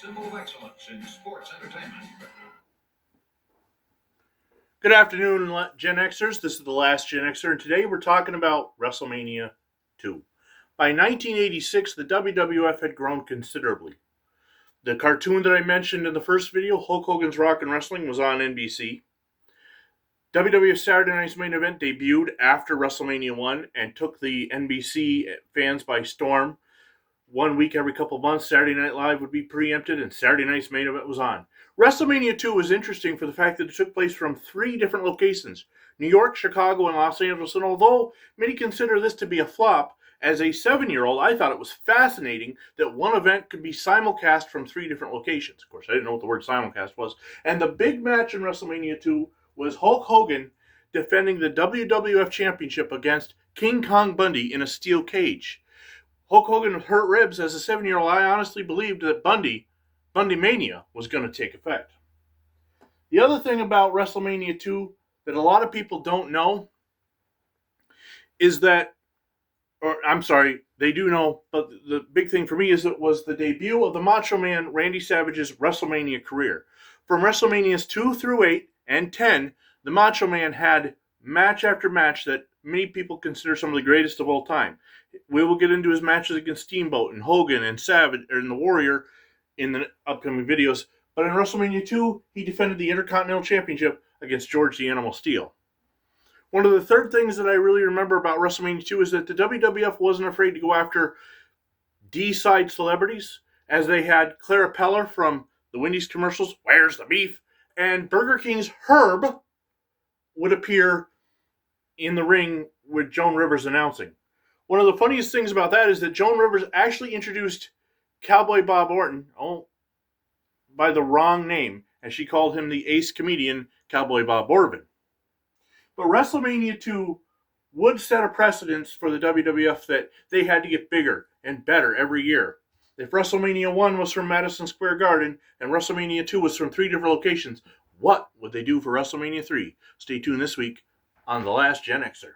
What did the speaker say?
symbol of excellence in sports entertainment. Good afternoon, Gen Xers. This is the Last Gen Xer, and today we're talking about WrestleMania 2. By 1986, the WWF had grown considerably. The cartoon that I mentioned in the first video, Hulk Hogan's Rock and Wrestling, was on NBC. WWF Saturday Night's Main Event debuted after WrestleMania 1 and took the NBC fans by storm. 1 week every couple months, Saturday Night Live would be preempted, and Saturday Night's Main Event was on. WrestleMania 2 was interesting for the fact that it took place from 3 different locations: New York, Chicago, and Los Angeles. And although many consider this to be a flop, as a 7-year-old, I thought it was fascinating that one event could be simulcast from 3 different locations. Of course, I didn't know what the word simulcast was. And the big match in WrestleMania 2 was Hulk Hogan defending the WWF Championship against King Kong Bundy in a steel cage. Hulk Hogan with hurt ribs. As a 7-year-old, I honestly believed that Bundy Mania was going to take effect. The other thing about WrestleMania 2 that a lot of people don't know is that, they do know, but the big thing for me is it was the debut of the Macho Man Randy Savage's WrestleMania career. From WrestleManias 2 through 8 and 10, the Macho Man had match after match that many people consider some of the greatest of all time. We will get into his matches against Steamboat and Hogan and Savage and the Warrior in the upcoming videos. But in WrestleMania 2, he defended the Intercontinental Championship against George the Animal Steele. One of the third things that I really remember about WrestleMania 2 is that the WWF wasn't afraid to go after D-side celebrities, as they had Clara Peller from the Wendy's commercials, "Where's the Beef?" and Burger King's Herb would appear in the ring with Joan Rivers announcing. One of the funniest things about that is that Joan Rivers actually introduced Cowboy Bob Orton by the wrong name, and she called him the ace comedian Cowboy Bob Orton. But WrestleMania 2 would set a precedence for the WWF that they had to get bigger and better every year. If WrestleMania 1 was from Madison Square Garden and WrestleMania 2 was from 3 different locations, what would they do for WrestleMania 3? Stay tuned this week on The Last Gen Xer.